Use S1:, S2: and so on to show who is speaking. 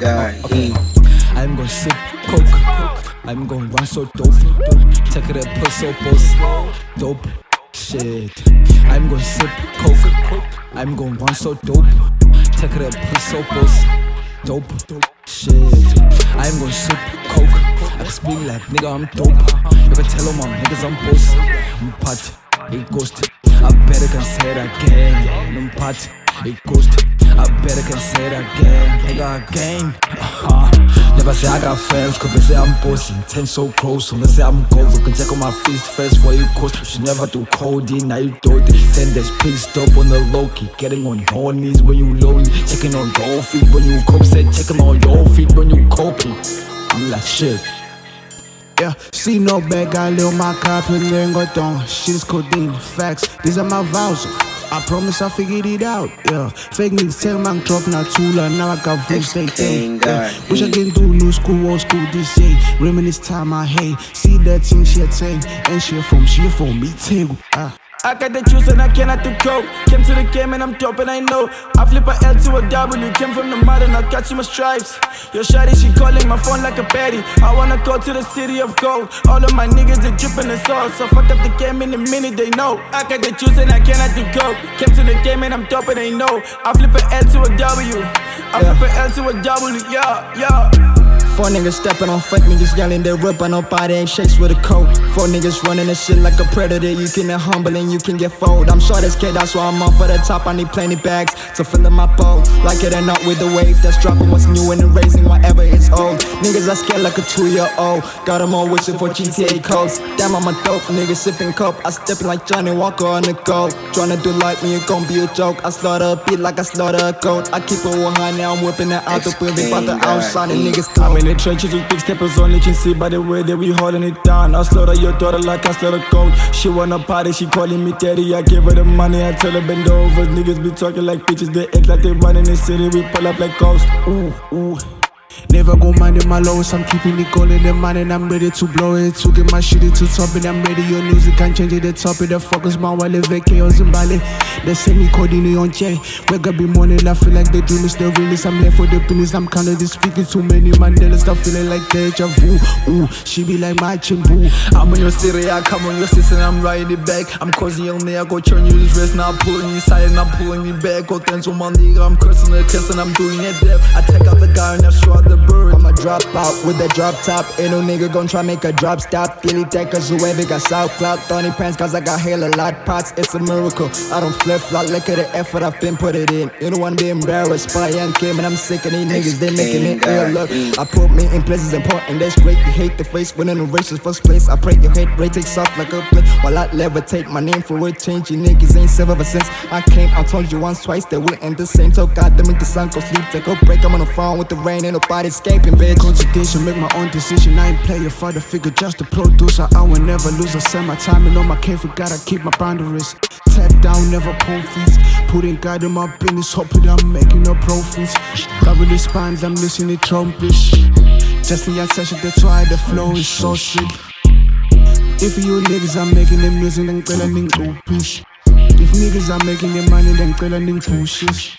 S1: Okay. I'm gon' sip coke, I'm gon' run so dope. Take it and put so dope. Shit. I'm gon' sip coke, I'm gon' run so dope. Take it and put so dope. Shit. I'm gon' sip coke. I can speak like nigga, I'm dope. You can tell all my niggas I'm boss. I'm pot, it ghost. I better can say it again. I'm pot, it ghost. I better can say it again. Nigga again. Never say I got fans, cause they say I'm bossy. Intent so close, when they say I'm gold. You can check on my fist first for you coast. You should never do codeine, now you do it. Send this pissed up on the low key. Getting on your knees when you lonely. Checking on your feet when you cope. Said checking on your feet when you coping. I'm like shit.
S2: Yeah, see no bad guy, lil' my cop and then go down. Shit's codeine, facts, these are my vows. I promise I figured it out, yeah. Fake niggas tell man drop na tula, now I got voice they think. Yeah. Wish I can do new school, old school this year. Reminisce time I hate. See that thing she a tank, and she from me too.
S3: I got the juice and I cannot do coke. Came to the game and I'm dope and I know. I flip a L to a W, came from the mud and I got too much stripes. Yo shawty, she calling my phone like a baddie. I wanna go to the city of gold. All of my niggas, they drippin' the sauce. So fuck up the game in a minute, they know. I got the juice and I cannot do coke. Came to the game and I'm dope and they know. I flip a L to a W. I flip a L to a W, yeah.
S4: Four niggas stepping on fake niggas yelling, they rippin' on body ain't shakes with a coat. Four niggas running this shit like a predator. You can get humble and you can get fold. I'm short as kid, that's why I'm off for the top. I need plenty bags to fill in my bowl. Like it or not with the wave that's dropping what's new and erasing whatever is old. Niggas are scared like a 2-year-old. Got them all wishing for GTA codes. Damn, I'm a dope nigga sipping coke. I steppin' like Johnny Walker on the go. Tryna do like me, it gon' be a joke. I slaughter a beat like I slaughter a goat. I keep it 100, now I'm whipping it out the building. About the outside and niggas close.
S3: In the trenches with big steppers only can see by the way that we holding it down. I slaughter your daughter like I slaughter gold. She wanna party, she calling me daddy. I give her the money, I tell her bend over. Niggas be talking like bitches, they act like they run in the city. We pull up like ghosts.
S2: Ooh. Never go minding my lowest, I'm keeping it going in the mind and I'm ready to blow it. To get my shit into top and I'm ready. Your music can't change it, the topic. The focus my wallet, vacations in Bali. They send me codeine on J. Wake up in morning, I feel like they dream is the realest. I'm here for the business, I'm counting this figure too many Mandela. Stop feeling like deja vu. Ooh, she be like my chimbu.
S1: I'm in your city, I come on your sister, I'm riding it back. I'm causing your knee, I go turn you this wrist. Now I'm pulling you side and I'm pulling you back. Go dance with my nigga, I'm cursing the kiss and I'm doing it deep. I take out the guy and I show out the bird.
S4: I'ma drop out with a drop top. Ain't no nigga gon' try make a drop stop. Daily takers who ever got south cloud. Thorny pants cause I got hella lot pots. It's a miracle. I don't flip flop. Look at the effort I've been put it in. You don't wanna be embarrassed by young kid, and I'm sick of these niggas. They making it real. Look, I put me in places important. That's great. You hate the face winning the races first place. I pray your hate rate takes off like a plate. While I levitate my name for a change. You niggas ain't safe ever since I came. I told you once, twice that we ain't the same. So God damn it, the sun go sleep. Take a break. I'm on the phone with the rain. Ain't nobody escaping, bitch.
S2: Concentration, make my own decision. I ain't play a father figure, just a producer. I will never lose. I set my time and on my cave. Gotta keep my boundaries. Tap down, never profits. Putting God in my business, hoping I'm making no profits. Got with the spines, I'm listening to trumpets. Just in your session, that's why the flow is so sick. If you niggas are making the music, then tell a nigga go push. If niggas are making the money, then tell a nigga push it.